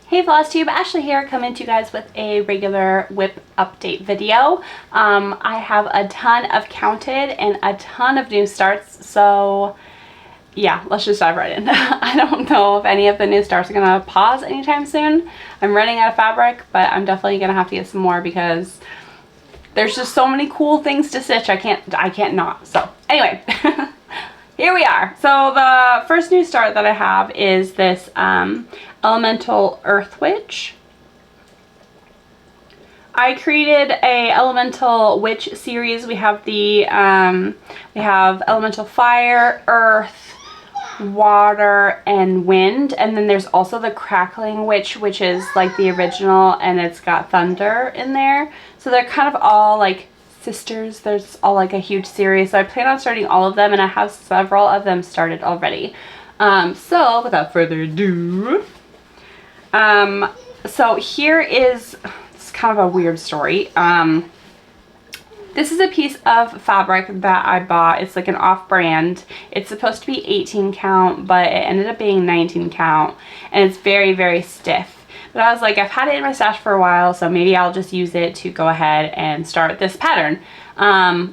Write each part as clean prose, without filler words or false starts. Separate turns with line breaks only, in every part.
Hey Flosstube, Ashley here, coming to you guys with a regular whip update video. I have a ton of counted and a ton of new starts, so yeah, let's just dive right in. I don't know if any of the new starts are gonna pause anytime soon. I'm running out of fabric, but I'm definitely gonna have to get some more because there's just so many cool things to stitch. I can't not. So anyway, here we are. So the first new start that I have is this Elemental Earth Witch. I created a Elemental Witch series. We have the Elemental Fire, Earth, Water, and Wind, and then there's also the Crackling Witch, which is like the original, and it's got thunder in there. So they're kind of all like sisters. There's all like a huge series. So I plan on starting all of them, and I have several of them started already. So without further ado, so here is, it's kind of a weird story. This is a piece of fabric that I bought. It's like an off-brand. It's supposed to be 18 count, but it ended up being 19 count, and it's very, very stiff. But I was like, I've had it in my stash for a while, so maybe I'll just use it to go ahead and start this pattern.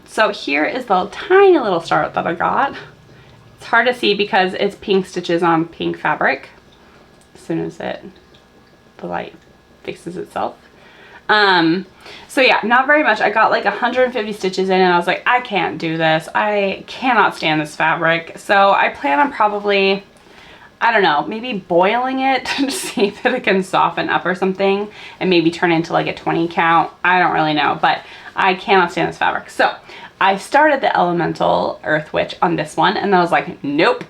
So here is the tiny little start that I got. It's hard to see because it's pink stitches on pink fabric. As soon as the light fixes itself. So yeah, not very much. I got like 150 stitches in, and I was like, I can't do this. I cannot stand this fabric. So I plan on probably, I don't know, maybe boiling it to see if it can soften up or something and maybe turn into like a 20 count. I don't really know, but I cannot stand this fabric. So I started the Elemental Earth Witch on this one, and I was like, nope.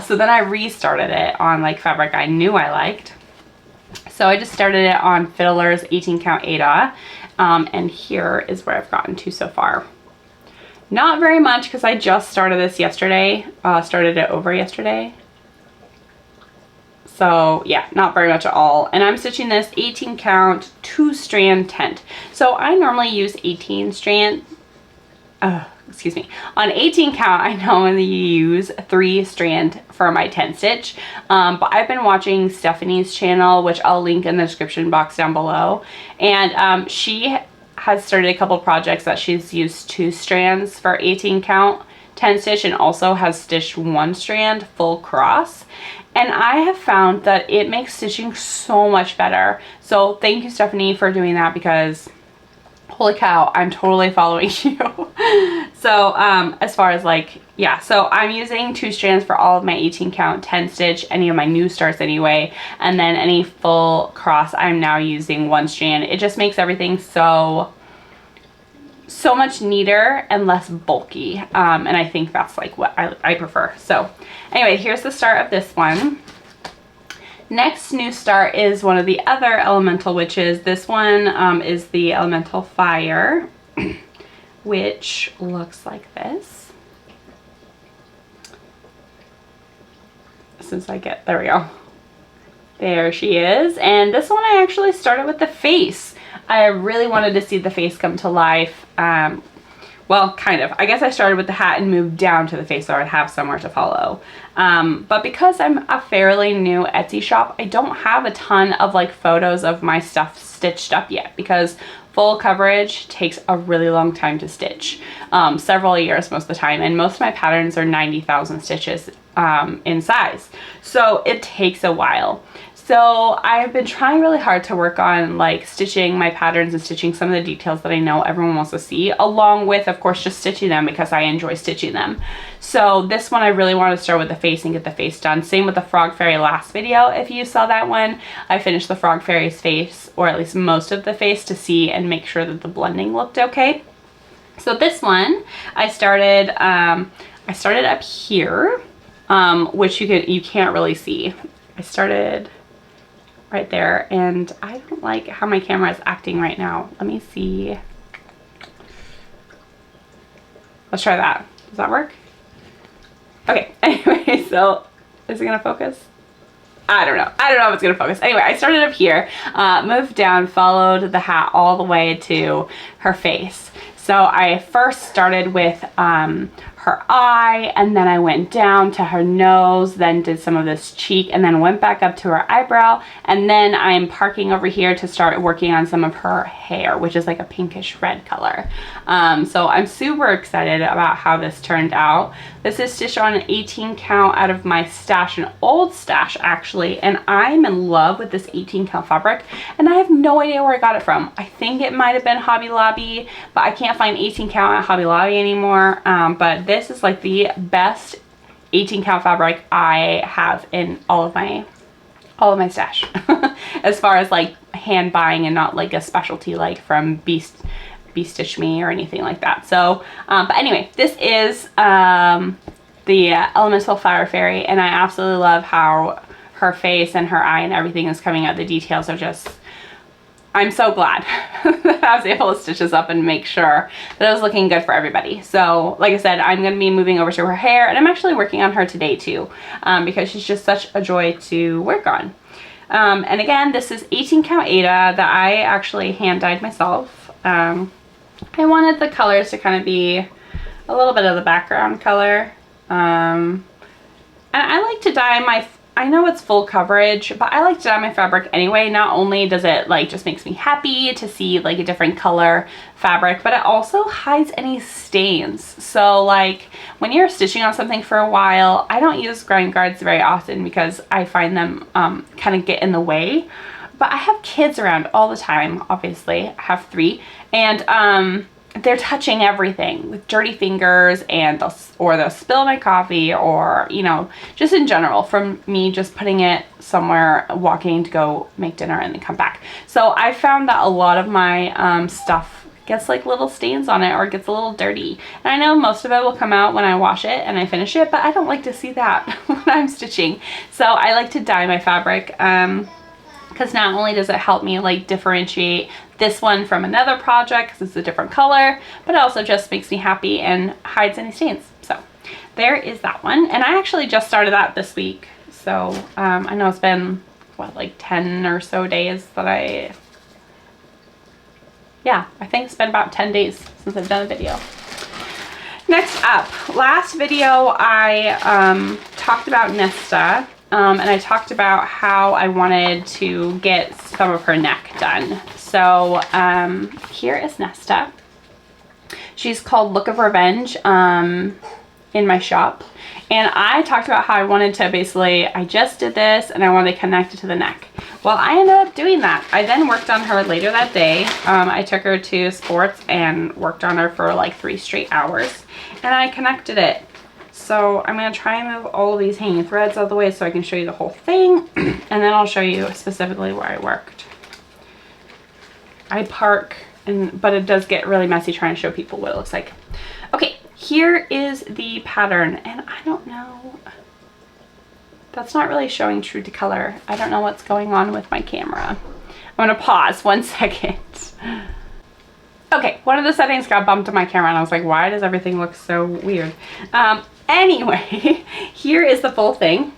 So then I restarted it on like fabric I knew I liked. So I just started it on Fiddler's 18 count Ada, and here is where I've gotten to so far. Not very much because I just started this yesterday, started it over yesterday. So yeah, not very much at all. And I'm stitching this 18 count 2-strand tent. So I normally use 18 strand, excuse me, on 18 count I normally use 3-strand for my tent stitch, but I've been watching Stephanie's channel, which I'll link in the description box down below, and she has started a couple projects that she's used 2 strands for 18 count tent stitch, and also has stitched 1 strand full cross, and I have found that it makes stitching so much better. So thank you, Stephanie, for doing that, because holy cow, I'm totally following you. So as far as like, yeah, so I'm using 2 strands for all of my 18 count 10 stitch, any of my new starts anyway, and then any full cross I'm now using 1 strand. It just makes everything so much neater and less bulky, and I think that's like what I prefer. So anyway, here's the start of this one. Next new start is one of the other Elemental Witches. This one is the Elemental Fire, which looks like this. Since I get, there we go. There she is. And this one I actually started with the face. I really wanted to see the face come to life. Well, kind of. I guess I started with the hat and moved down to the face so I'd have somewhere to follow. But because I'm a fairly new Etsy shop, I don't have a ton of like photos of my stuff stitched up yet, because full coverage takes a really long time to stitch. Several years most of the time, and most of my patterns are 90,000 stitches in size. So it takes a while. So I've been trying really hard to work on like stitching my patterns and stitching some of the details that I know everyone wants to see, along with, of course, just stitching them because I enjoy stitching them. So this one I really wanted to start with the face and get the face done. Same with the Frog Fairy last video. If you saw that one, I finished the Frog Fairy's face, or at least most of the face, to see and make sure that the blending looked okay. So this one I started up here, which you can't really see. I started right there, and I don't like how my camera is acting right now. Let me see. Let's try that. Does that work? Okay, anyway, so is it gonna focus? I don't know. I don't know if it's gonna focus. Anyway, I started up here, moved down, followed the hat all the way to her face. So I first started with her eye, and then I went down to her nose, then did some of this cheek, and then went back up to her eyebrow, and then I'm parking over here to start working on some of her hair, which is like a pinkish red color. So I'm super excited about how this turned out. This is stitched on an 18 count out of my stash, an old stash actually, and I'm in love with this 18 count fabric, and I have no idea where I got it from. I think it might have been Hobby Lobby, but I can't find 18 count at Hobby Lobby anymore. But this is like the best 18 count fabric I have in all of my stash as far as like hand buying and not like a specialty like from Beast Stitch Me or anything like that. So but anyway, this is the Elemental Fire Fairy, and I absolutely love how her face and her eye and everything is coming out. The details are just, I'm so glad that I was able to stitch this up and make sure that it was looking good for everybody. So like I said, I'm going to be moving over to her hair, and I'm actually working on her today too, because she's just such a joy to work on. And again, this is 18 count Ada that I actually hand dyed myself. I wanted the colors to kind of be a little bit of the background color. And I like to dye my, I know it's full coverage, but I like to dye my fabric anyway. Not only does it like just makes me happy to see like a different color fabric, but it also hides any stains. So like when you're stitching on something for a while, I don't use grind guards very often because I find them kind of get in the way. But I have kids around all the time, obviously. I have 3, and they're touching everything with dirty fingers, and they'll spill my coffee, or you know, just in general from me just putting it somewhere, walking to go make dinner and then come back. So I found that a lot of my stuff gets like little stains on it or gets a little dirty, and I know most of it will come out when I wash it and I finish it, but I don't like to see that when I'm stitching. So I like to dye my fabric, because not only does it help me like differentiate this one from another project because it's a different color, but it also just makes me happy and hides any stains. So there is that one, and I actually just started that this week. So I know it's been what, like 10 or so days that yeah, I think it's been about 10 days since I've done a video. Next up, last video I talked about Neesa. And I talked about how I wanted to get some of her neck done. So here is Neesa. She's called Look of Revenge in my shop. And I talked about how I wanted to basically, I just did this and I wanted to connect it to the neck. Well, I ended up doing that. I then worked on her later that day. I took her to sports and worked on her for like 3 straight hours. And I connected it. So I'm going to try and move all of these hanging threads out of the way so I can show you the whole thing, and then I'll show you specifically where I worked. I park, but it does get really messy trying to show people what it looks like. Okay, here is the pattern, and I don't know, that's not really showing true to color. I don't know what's going on with my camera. I'm going to pause 1 second. Okay, one of the settings got bumped on my camera, and I was like, why does everything look so weird? Anyway, here is the full thing.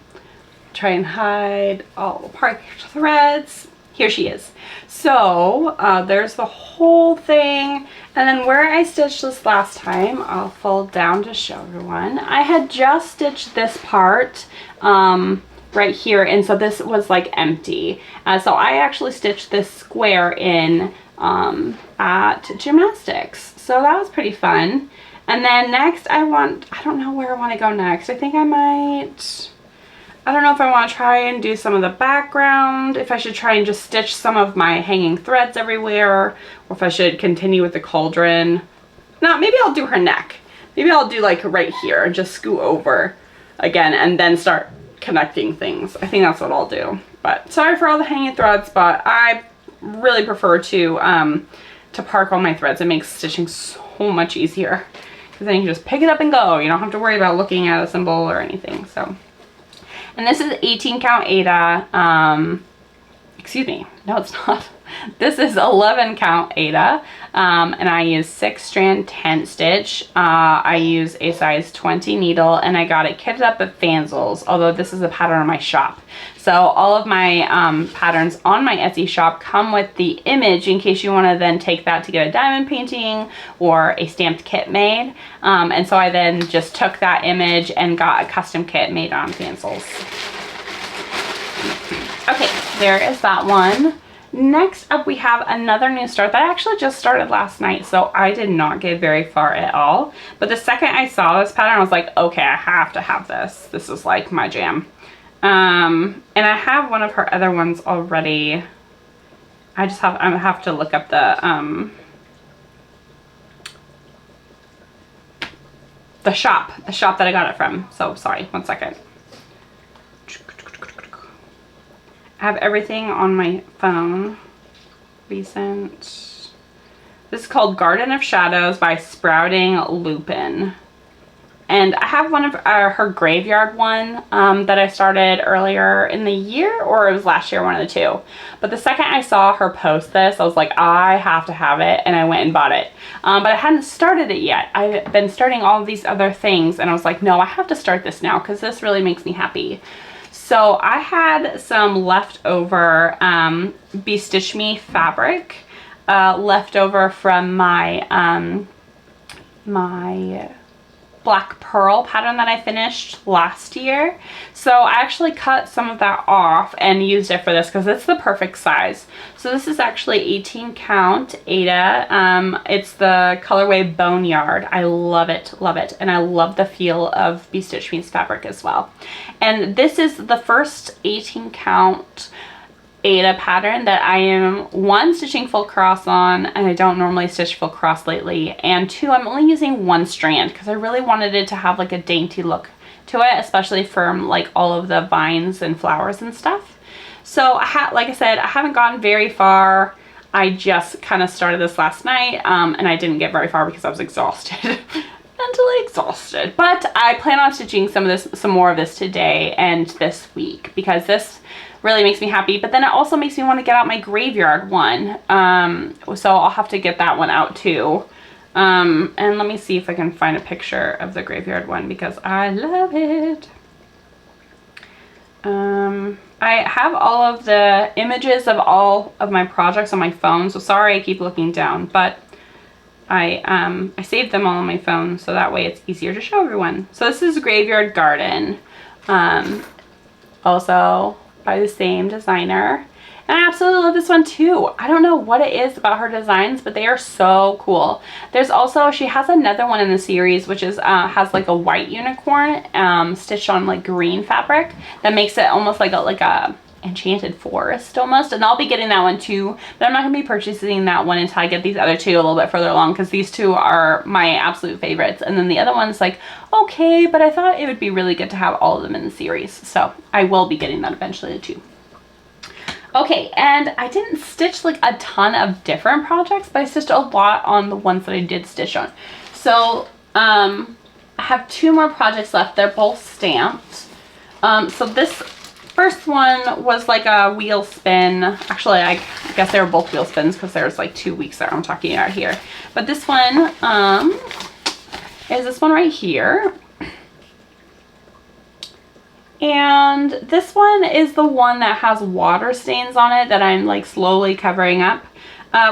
Try and hide all the part threads. Here she is. So there's the whole thing, and then where I stitched this last time, I'll fold down to show everyone. I had just stitched this part right here, and so this was like empty. So I actually stitched this square in at gymnastics, so that was pretty fun. And then next I don't know where I want to go next. I think I don't know if I want to try and do some of the background, if I should try and just stitch some of my hanging threads everywhere, or if I should continue with the cauldron. No, maybe I'll do her neck. Maybe I'll do like right here and just scoot over again and then start connecting things. I think that's what I'll do. But sorry for all the hanging threads, but I really prefer to park all my threads. It makes stitching so much easier, because then you can just pick it up and go. You don't have to worry about looking at a symbol or anything. So, and this is 18 count Ada. Excuse me, no it's not. This is 11 count Ada, and I use 6 strand tent stitch. I use a size 20 needle, and I got it kitted up at Fanzel's, although this is a pattern in my shop. So So all of my patterns on my Etsy shop come with the image in case you want to then take that to get a diamond painting or a stamped kit made. And so I then just took that image and got a custom kit made on Fancels. Okay, there is that one. Next up, we have another new start that I actually just started last night, so I did not get very far at all. But the second I saw this pattern, I was like, okay, I have to have this. This is like my jam. And I have one of her other ones already. I have to look up the shop that I got it from. So sorry, one second. I have everything on my phone. Recent. This is called Garden of Shadows by Sprouting Lupin. And I have one of her graveyard one that I started earlier in the year, or it was last year, one of the two. But the second I saw her post this, I was like, I have to have it, and I went and bought it. But I hadn't started it yet. I've been starting all of these other things, and I was like, no, I have to start this now because this really makes me happy. So I had some leftover Stitch Me fabric left over from my my Black Pearl pattern that I finished last year. So I actually cut some of that off and used it for this because it's the perfect size. So this is actually 18 count Ada. It's the colorway Boneyard. I love it, and I love the feel of Stitch Me's fabric as well. And this is the first 18 count Ada pattern that I am, one, stitching full cross on, and I don't normally stitch full cross lately, and two, I'm only using one strand because I really wanted it to have like a dainty look to it, especially from like all of the vines and flowers and stuff. So like I said, I haven't gotten very far. I just kind of started this last night, and I didn't get very far because I was exhausted. Mentally exhausted. But I plan on stitching some more of this today and this week because this really makes me happy. But then it also makes me want to get out my graveyard one. So I'll have to get that one out too. And let me see if I can find a picture of the graveyard one because I love it. I have all of the images of all of my projects on my phone. So sorry I keep looking down, but I saved them all on my phone so that way it's easier to show everyone. So this is Graveyard Garden, also by the same designer. And I absolutely love this one too. I don't know what it is about her designs, but they are so cool. There's also, she has another one in the series, which is has like a white unicorn stitched on like green fabric that makes it almost like a enchanted forest almost, and I'll be getting that one too, but I'm not going to be purchasing that one until I get these other two a little bit further along because these two are my absolute favorites, and then the other one's like okay, but I thought it would be really good to have all of them in the series, so I will be getting that eventually too. Okay, and I didn't stitch like a ton of different projects, but I stitched a lot on the ones that I did stitch on. So I have two more projects left. They're both stamped. So this first one was like a wheel spin. Actually, I guess they were both wheel spins because there's like 2 weeks that I'm talking about here. But this one is this one right here. And this one is the one that has water stains on it that I'm like slowly covering up.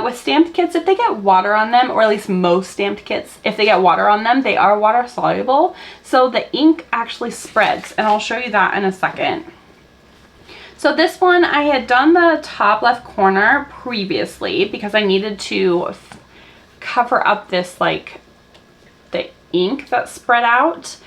With stamped kits, if they get water on them, or at least most stamped kits, if they get water on them, they are water soluble. So the ink actually spreads, and I'll show you that in a second. So this one, I had done the top left corner previously because I needed to cover up this, like, the ink that spread out,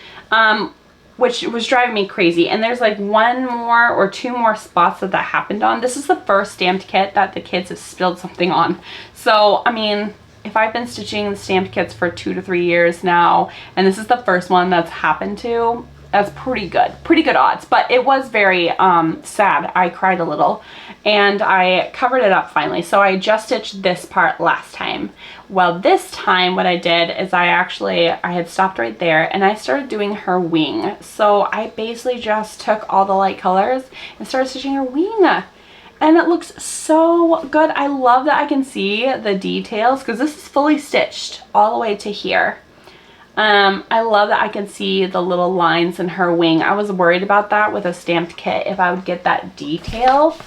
which was driving me crazy. And there's like one more or two more spots that happened on. This is the first stamped kit that the kids have spilled something on. So, I mean, if I've been stitching the stamped kits for 2 to 3 years now, and this is the first one that's happened to, that's pretty good odds. But it was very sad. I cried a little, and I covered it up finally. So I just stitched this part last time. Well, this time what I did is I had stopped right there and I started doing her wing. So I basically just took all the light colors and started stitching her wing. And it looks so good. I love that I can see the details because this is fully stitched all the way to here. I love that I can see the little lines in her wing. I was worried about that with a stamped kit, if I would get that detail.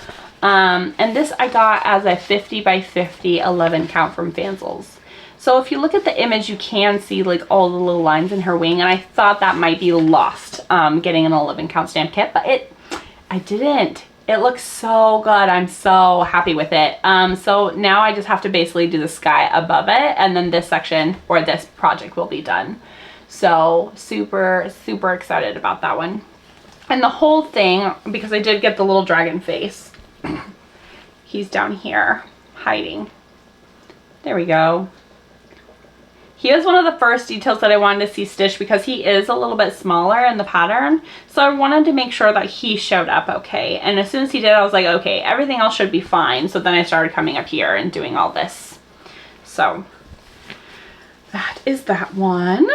And this I got as a 50 by 50 11 count from Fanzels. So if you look at the image, you can see like all the little lines in her wing, and I thought that might be lost getting an 11 count stamp kit, but I didn't. It looks so good. I'm so happy with it. So now I just have to basically do the sky above it, and then this section or this project will be done. So super, super excited about that one. And the whole thing, because I did get the little dragon face, he's down here hiding. There we go. He was one of the first details that I wanted to see stitched because he is a little bit smaller in the pattern. So I wanted to make sure that he showed up okay. And as soon as he did, I was like, okay, everything else should be fine. So then I started coming up here and doing all this. So that is that one.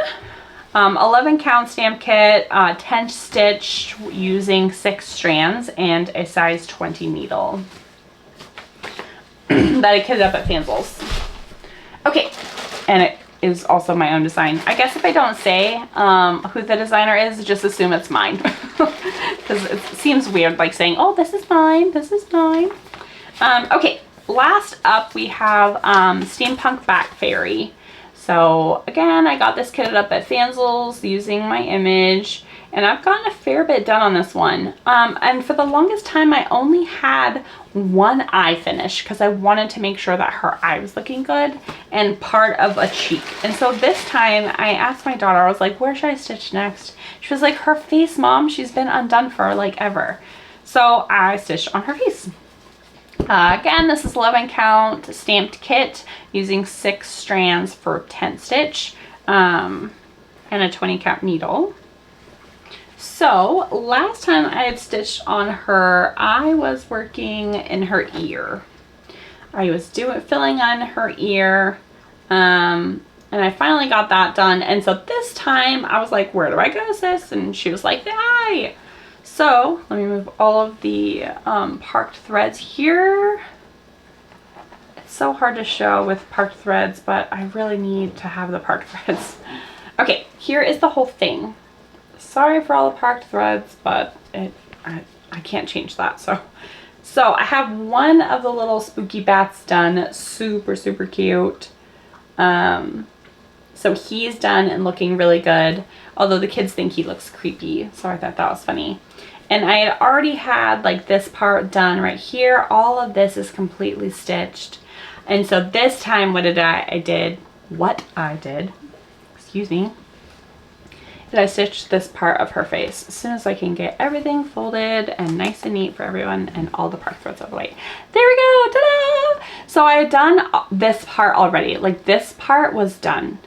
11 count stamp kit, 10 stitch using 6 strands and a size 20 needle that I kitted up at Fanzels. Okay, and it is also my own design. I guess if I don't say who the designer is, just assume it's mine. Because it seems weird like saying, oh, this is mine, this is mine. Okay, last up we have Steampunk Back Fairy. So again, I got this kitted up at Fanzels using my image, and I've gotten a fair bit done on this one. And for the longest time, I only had one eye finish because I wanted to make sure that her eye was looking good and part of a cheek. And so this time I asked my daughter, I was like, where should I stitch next? She was like, her face, Mom, she's been undone for like ever. So I stitched on her face. Again, this is 11 count stamped kit using 6 strands for 10 stitch and a 20 count needle. So last time I had stitched on her, I was working in her ear. I was filling on her ear, and I finally got that done. And so this time I was like, where do I go, sis? And she was like, the eye. So let me move all of the parked threads here. It's so hard to show with parked threads, but I really need to have the parked threads. Okay, here is the whole thing. Sorry for all the parked threads, but I can't change that. So I have one of the little spooky bats done. Super, super cute. So he's done and looking really good, although the kids think he looks creepy, so I thought that was funny. And I had already had like this part done right here. All of this is completely stitched. And so this time what I did, excuse me, is I stitched this part of her face as soon as I can get everything folded and nice and neat for everyone and all the part threads out of the way. There we go, ta-da! So I had done this part already, like this part was done.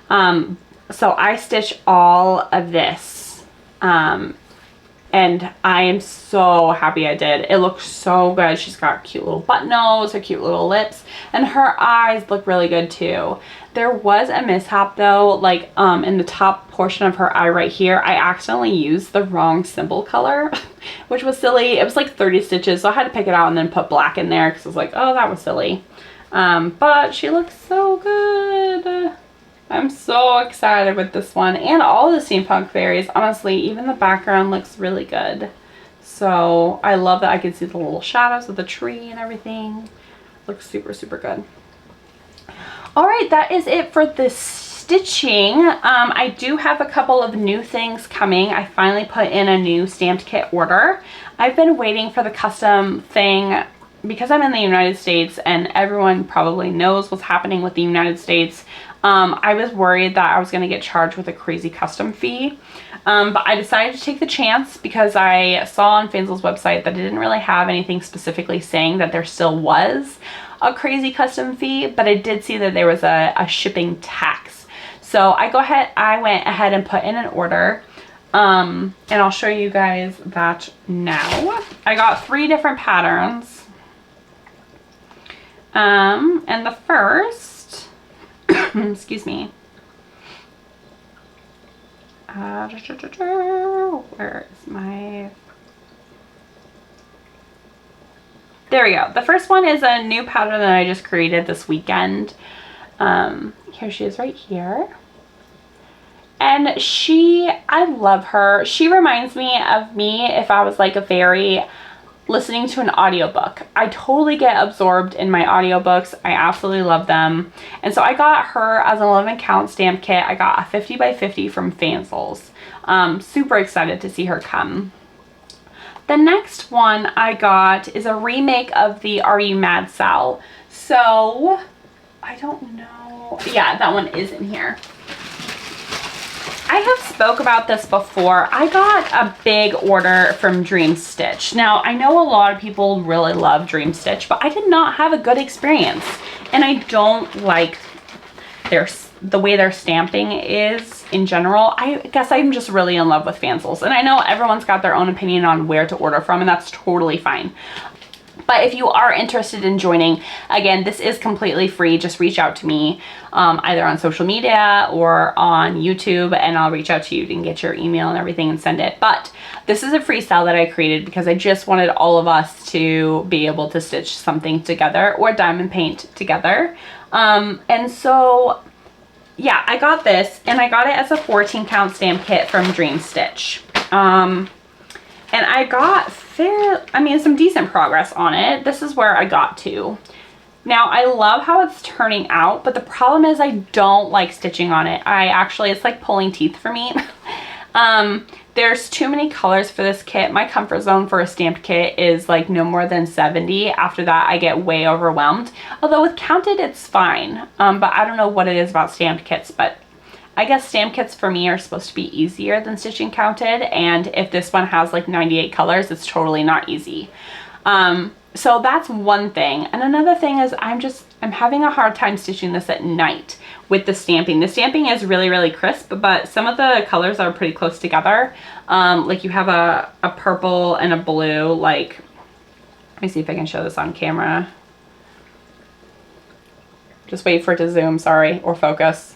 So I stitched all of this. And I am so happy I did. It looks so good. She's got cute little button nose, her cute little lips, and her eyes look really good too. There was a mishap though, like in the top portion of her eye right here, I accidentally used the wrong symbol color, which was silly. It was like 30 stitches, so I had to pick it out and then put black in there because I was like, oh, that was silly. But she looks so good. I'm so excited with this one and all the Steampunk fairies. Honestly, even the background looks really good. So I love that I can see the little shadows of the tree and everything. Looks super, super good. All right, that is it for this stitching. I do have a couple of new things coming. I finally put in a new stamped kit order. I've been waiting for the custom thing because I'm in the United States and everyone probably knows what's happening with the United States. I was worried that I was going to get charged with a crazy custom fee, but I decided to take the chance because I saw on Fanzel's website that it didn't really have anything specifically saying that there still was a crazy custom fee, but I did see that there was a shipping tax. So I went ahead and put in an order, and I'll show you guys that now. I got 3 different patterns, and the first, excuse me, where is my, there we go. The first one is a new pattern that I just created this weekend. Here she is right here. And I love her. She reminds me of me if I was like a fairy listening to an audiobook. I totally get absorbed in my audiobooks. I absolutely love them. And so I got her as an 11 count stamp kit. I got a 50 by 50 from Fanzels. Super excited to see her come. The next one I got is a remake of the Are You Mad Sal? So I don't know. Yeah, that one is in here. I have spoke about this before. I got a big order from Dream Stitch. Now, I know a lot of people really love Dream Stitch, but I did not have a good experience. And I don't like the way their stamping is in general. I guess I'm just really in love with Fanzels. And I know everyone's got their own opinion on where to order from, and that's totally fine. But if you are interested in joining, again, this is completely free. Just reach out to me either on social media or on YouTube, and I'll reach out to you and get your email and everything and send it. But this is a freestyle that I created because I just wanted all of us to be able to stitch something together or diamond paint together. And so, yeah, I got this, and I got it as a 14 count stamp kit from Dream Stitch. And I got some decent progress on it. This is where I got to. Now, I love how it's turning out, but the problem is I don't like stitching on it. It's like pulling teeth for me. There's too many colors for this kit. My comfort zone for a stamped kit is like no more than 70. After that, I get way overwhelmed. Although with counted, it's fine. But I don't know what it is about stamped kits, but I guess stamp kits for me are supposed to be easier than stitching counted, and if this one has like 98 colors, it's totally not easy. So that's one thing. And another thing is I'm having a hard time stitching this at night with the stamping. The stamping is really, really crisp, but some of the colors are pretty close together. Like you have a purple and a blue, like, let me see if I can show this on camera. Just wait for it to zoom, sorry, or focus.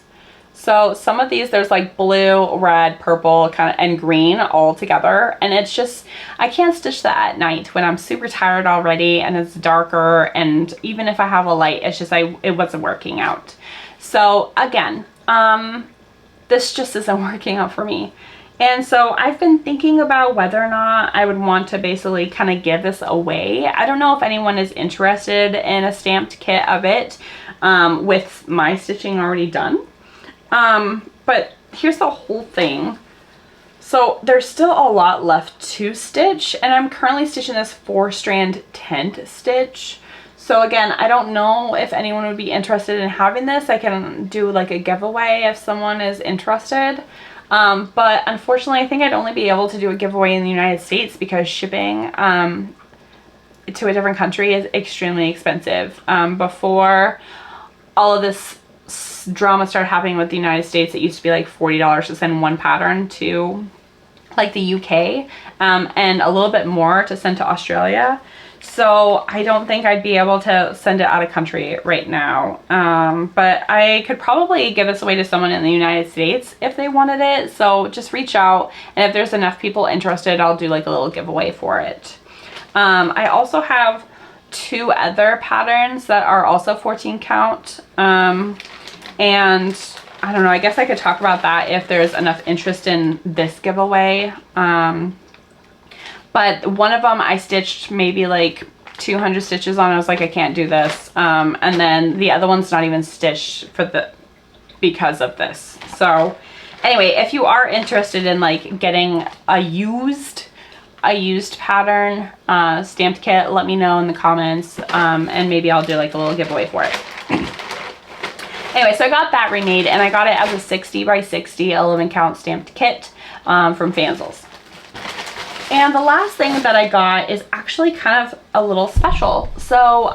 So some of these, there's like blue, red, purple, and green all together. And it's just, I can't stitch that at night when I'm super tired already and it's darker. And even if I have a light, it's just, it wasn't working out. So again, this just isn't working out for me. And so I've been thinking about whether or not I would want to basically kind of give this away. I don't know if anyone is interested in a stamped kit of it with my stitching already done. But here's the whole thing. So there's still a lot left to stitch, and I'm currently stitching this 4-strand tent stitch. So again, I don't know if anyone would be interested in having this. I can do like a giveaway if someone is interested. But unfortunately, I think I'd only be able to do a giveaway in the United States because shipping to a different country is extremely expensive. Before all of this drama started happening with the United States, it used to be like $40 to send one pattern to like the UK, and a little bit more to send to Australia. So I don't think I'd be able to send it out of country right now. But I could probably give this away to someone in the United States if they wanted it. So just reach out, and if there's enough people interested, I'll do like a little giveaway for it. I also have 2 other patterns that are also 14 count. And I don't know, I guess I could talk about that if there's enough interest in this giveaway. But one of them I stitched maybe like 200 stitches on. I was like, I can't do this. And then the other one's not even stitched because of this. So anyway, if you are interested in like getting a used pattern stamped kit, let me know in the comments, and maybe I'll do like a little giveaway for it. Anyway, so I got that remade, and I got it as a 60 by 60 11 count stamped kit from Fanzels. And the last thing that I got is actually kind of a little special. So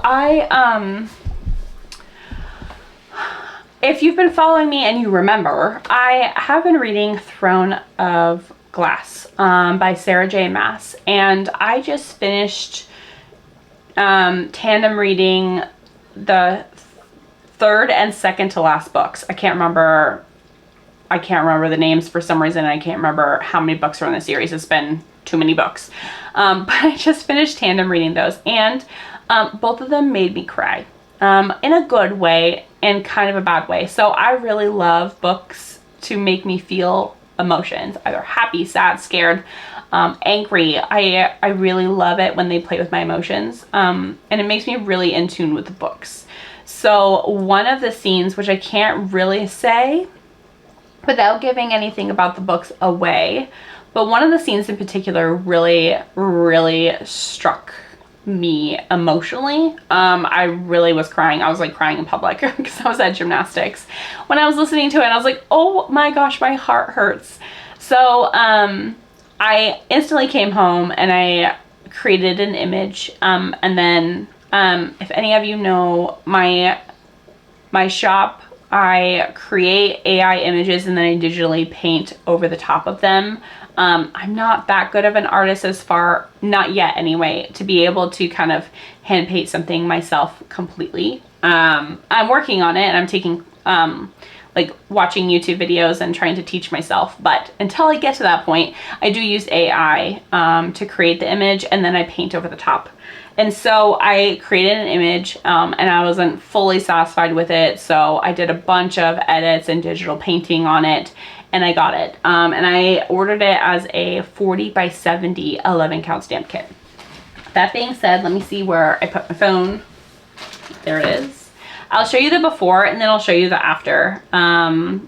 if you've been following me and you remember, I have been reading Throne of Glass by Sarah J. Maas, and I just finished tandem reading the 3rd and 2nd to last books. I can't remember the names for some reason. I can't remember how many books are in the series. It's been too many books. But I just finished tandem reading those, and both of them made me cry in a good way and kind of a bad way. So I really love books to make me feel emotions, either happy, sad, scared, angry. I really love it when they play with my emotions, and it makes me really in tune with the books. So one of the scenes, which I can't really say without giving anything about the books away, but one of the scenes in particular really, really struck me emotionally. I really was crying. I was like crying in public because I was at gymnastics when I was listening to it, and I was like, oh my gosh, my heart hurts. So I instantly came home and I created an image, and then if any of you know my shop, I create AI images and then I digitally paint over the top of them. I'm not that good of an artist as far, not yet anyway, to be able to kind of hand paint something myself completely. I'm working on it, and I'm taking like watching YouTube videos and trying to teach myself, but until I get to that point, I do use AI to create the image, and then I paint over the top. And so I created an image, and I wasn't fully satisfied with it, so I did a bunch of edits and digital painting on it, and I got it. And I ordered it as a 40 by 70 11 count stamp kit. That being said, let me see where I put my phone. There it is. I'll show you the before and then I'll show you the after,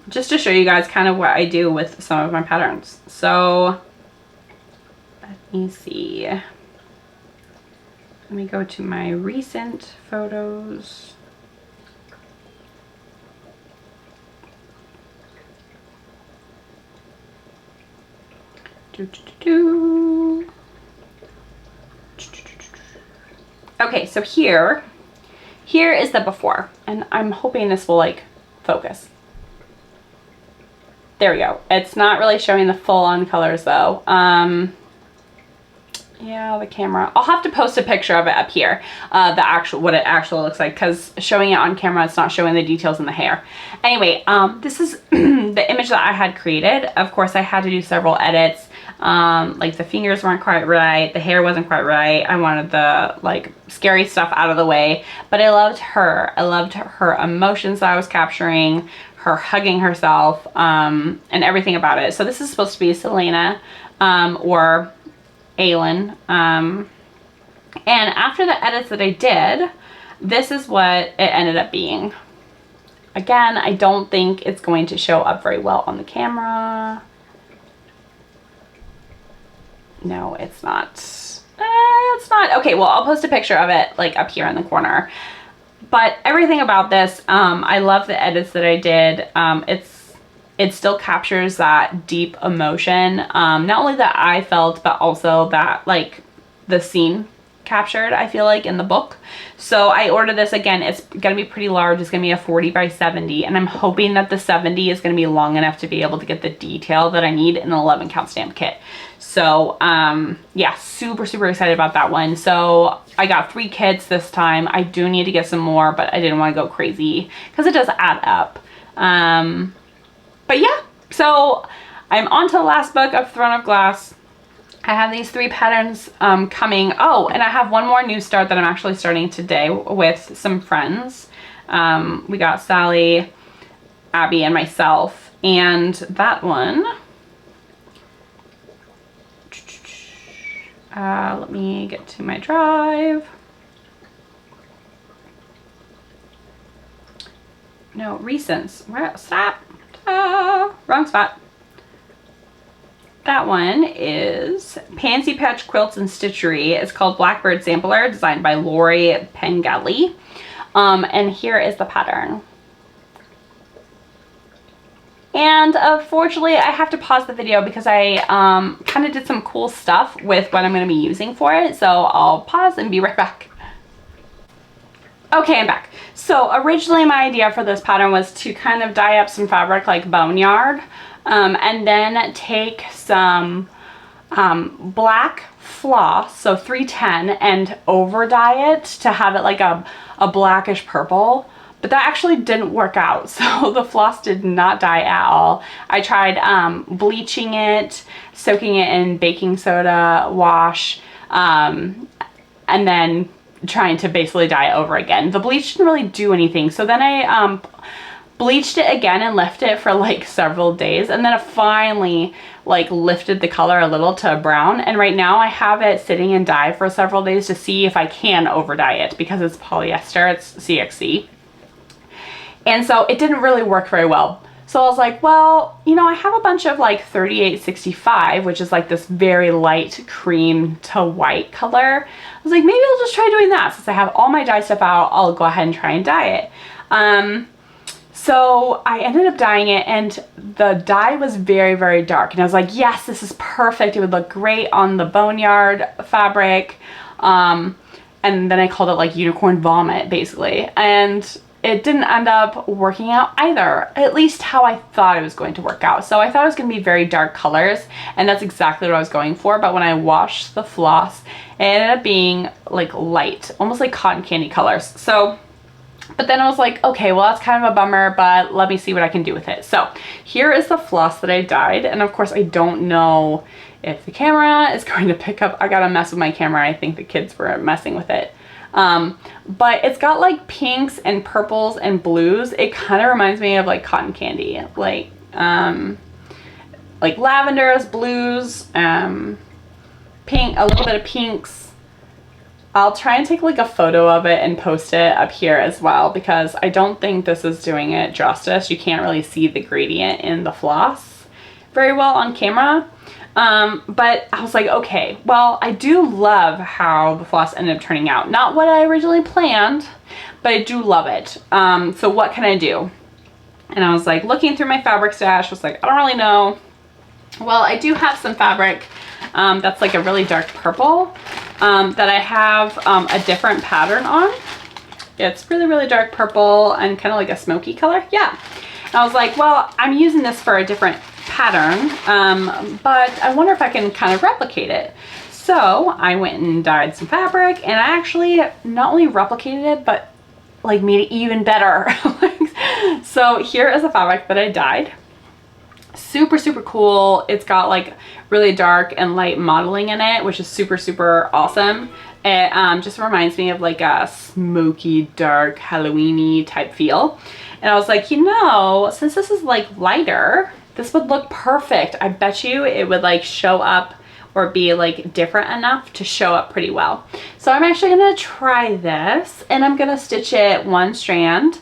just to show you guys kind of what I do with some of my patterns. So let me see. Let me go to my recent photos. Okay, so here is the before, and I'm hoping this will like focus. There we go. It's not really showing the full on colors though. Yeah, the camera. I'll have to post a picture of it up here, what it actually looks like, because showing it on camera, it's not showing the details in the hair. Anyway, this is the image that I had created. Of course, I had to do several edits. Like the fingers weren't quite right, the hair wasn't quite right. I wanted the like scary stuff out of the way, but I loved her. I loved her emotions that I was capturing, her hugging herself, and everything about it. So this is supposed to be Selena, or Aylin, and after the edits that I did, this is what it ended up being. Again, I don't think it's going to show up very well on the camera. No, it's not. It's not. Okay, well, I'll post a picture of it like up here in the corner. But everything about this, I love the edits that I did. It still captures that deep emotion, not only that I felt, but also that like the scene captured, I feel like, in the book. So I ordered this. Again, it's gonna be pretty large. It's gonna be a 40 by 70, and I'm hoping that the 70 is gonna be long enough to be able to get the detail that I need in an 11 count stamp kit. So yeah, super excited about that one. So I got 3 kits this time. I do need to get some more, but I didn't want to go crazy because it does add up. But yeah, so I'm on to the last book of Throne of Glass. I have these 3 patterns coming. Oh, and I have one more new start that I'm actually starting today with some friends. We got Sally, Abby, and myself. And that one, let me get to my drive. No, recents. Where? Stop. Wrong spot. That one is Pansy Patch Quilts and Stitchery. It's called Blackbird Sampler, designed by Lori Pengelly. And here is the pattern. And unfortunately, I have to pause the video because I kind of did some cool stuff with what I'm going to be using for it. So I'll pause and be right back. Okay, I'm back. So originally my idea for this pattern was to kind of dye up some fabric like boneyard, and then take some black floss, so 310, and over dye it to have it like a blackish purple. But that actually didn't work out, so the floss did not dye at all. I tried bleaching it, soaking it in baking soda wash, and then trying to basically dye it over again. The bleach didn't really do anything, so then I bleached it again and left it for like several days, and then it finally like lifted the color a little to a brown, and right now I have it sitting in dye for several days to see if I can over dye it because it's polyester, it's CXC. And so it didn't really work very well. So I was like, well, you know, I have a bunch of like 3865, which is like this very light cream to white color. I was like, maybe I'll just try doing that. Since I have all my dye stuff out, I'll go ahead and try and dye it. So I ended up dyeing it, and the dye was very, very dark. And I was like, yes, this is perfect. It would look great on the Boneyard fabric. And then I called it like unicorn vomit, basically. And it didn't end up working out either, at least how I thought it was going to work out. So I thought it was going to be very dark colors, and that's exactly what I was going for. But when I washed the floss, it ended up being like light, almost like cotton candy colors. So, but then I was like, okay, well, that's kind of a bummer, but let me see what I can do with it. So here is the floss that I dyed. And of course, I don't know if the camera is going to pick up. I got to mess with my camera. I think the kids were messing with it. But it's got like pinks and purples and blues. It kind of reminds me of like cotton candy, like lavenders, blues, pink, a little bit of pinks. I'll try and take like a photo of it and post it up here as well, because I don't think this is doing it justice. You can't really see the gradient in the floss very well on camera. But I was like, okay, well, I do love how the floss ended up turning out. Not what I originally planned, but I do love it. So what can I do? And I was like looking through my fabric stash, was like, I don't really know. Well, I do have some fabric that's like a really dark purple that I have a different pattern on. It's really, really dark purple and kind of like a smoky color. Yeah. And I was like, well, I'm using this for a different pattern, but I wonder if I can kind of replicate it. So I went and dyed some fabric, and I actually not only replicated it, but like made it even better. So here is the fabric that I dyed. Super, super cool. It's got like really dark and light modeling in it, which is super, super awesome. It just reminds me of like a smoky, dark, Halloween-y type feel. And I was like, you know, since this is like lighter, this would look perfect. I bet you it would like show up or be like different enough to show up pretty well. So I'm actually gonna try this, and I'm gonna stitch it one strand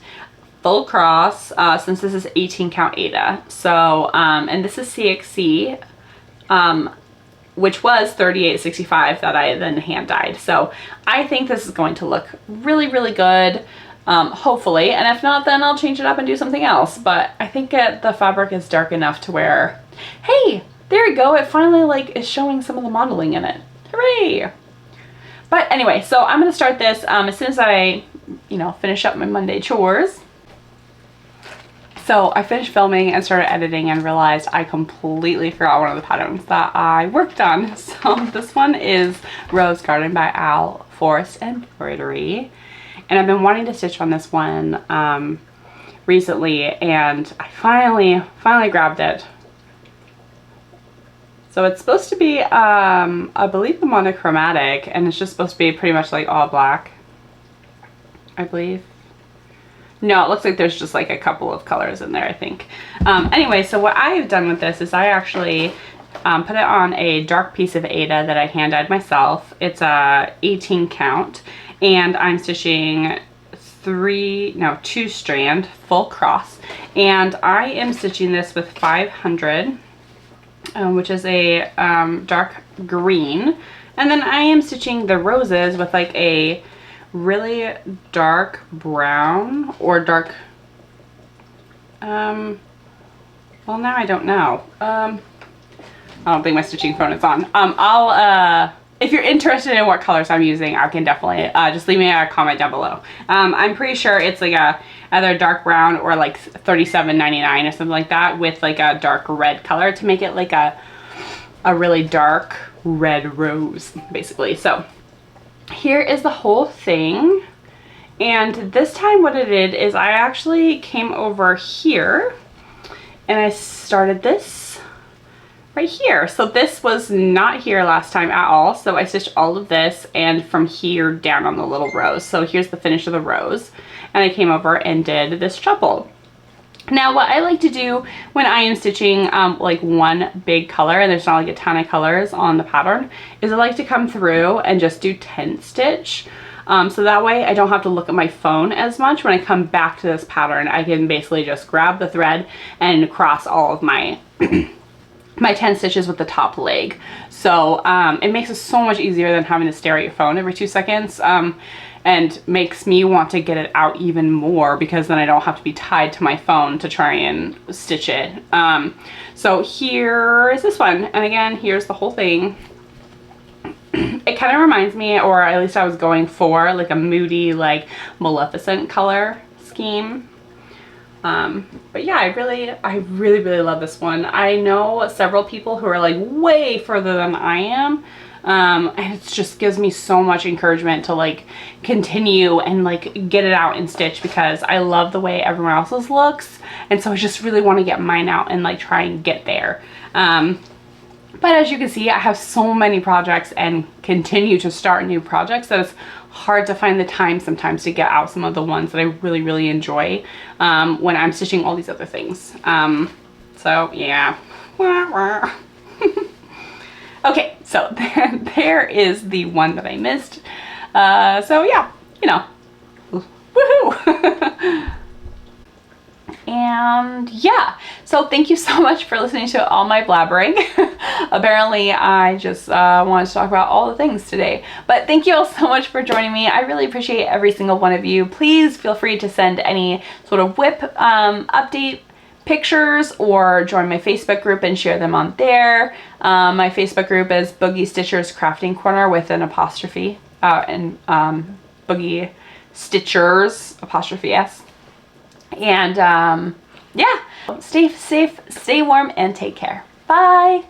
full cross, since this is 18 count Aida. So, and this is CXC, which was 3865 that I then hand dyed. So I think this is going to look really, really good. Hopefully, and if not, then I'll change it up and do something else. But I think the fabric is dark enough to where, hey, there we go. It finally like is showing some of the modeling in it. Hooray! But anyway, so I'm gonna start this as soon as I, you know, finish up my Monday chores. So I finished filming and started editing and realized I completely forgot one of the patterns that I worked on. So this one is Rose Garden by Al Forest Embroidery. And I've been wanting to stitch on this one recently, and I finally grabbed it. So it's supposed to be, I believe, the monochromatic, and it's just supposed to be pretty much like all black, I believe. No, it looks like there's just like a couple of colors in there, I think. Anyway, so what I've done with this is I actually put it on a dark piece of Aida that I hand dyed myself. It's a 18 count, and I'm stitching two strand full cross, and I am stitching this with 500, which is a dark green, and then I am stitching the roses with like a really dark brown or dark, well, now I don't know. I don't think my stitching phone is on. If you're interested in what colors I'm using, I can definitely just leave me a comment down below. I'm pretty sure it's like either dark brown or like $37.99 or something like that, with like a dark red color to make it like a really dark red rose, basically. So here is the whole thing, and this time what I did is I actually came over here and I started this right here. So this was not here last time at all, so I stitched all of this and from here down on the little rose. So here's the finish of the rose, and I came over and did this treble. Now what I like to do when I am stitching like one big color, and there's not like a ton of colors on the pattern, is I like to come through and just do 10 stitch. So that way I don't have to look at my phone as much. When I come back to this pattern, I can basically just grab the thread and cross all of my my 10 stitches with the top leg. So it makes it so much easier than having to stare at your phone every 2 seconds. And makes me want to get it out even more, because then I don't have to be tied to my phone to try and stitch it. So here is this one, and again, here's the whole thing. It kind of reminds me, or at least I was going for, like a moody, like Maleficent color scheme. But yeah, I really love this one. I know several people who are like way further than I am. And it just gives me so much encouragement to like continue and like get it out and stitch, because I love the way everyone else's looks, and so I just really want to get mine out and like try and get there. But as you can see, I have so many projects and continue to start new projects that it's hard to find the time sometimes to get out some of the ones that I really enjoy when I'm stitching all these other things. So yeah. Okay, so there is the one that I missed. So yeah, you know, woohoo! And yeah, so thank you so much for listening to all my blabbering. Apparently I just wanted to talk about all the things today, but thank you all so much for joining me. I really appreciate every single one of you. Please feel free to send any sort of WIP update pictures, or join my Facebook group and share them on there. My Facebook group is Boogie Stitchers Crafting Corner with an apostrophe, and Boogie Stitchers apostrophe S. And yeah, stay safe, stay warm, and take care. Bye.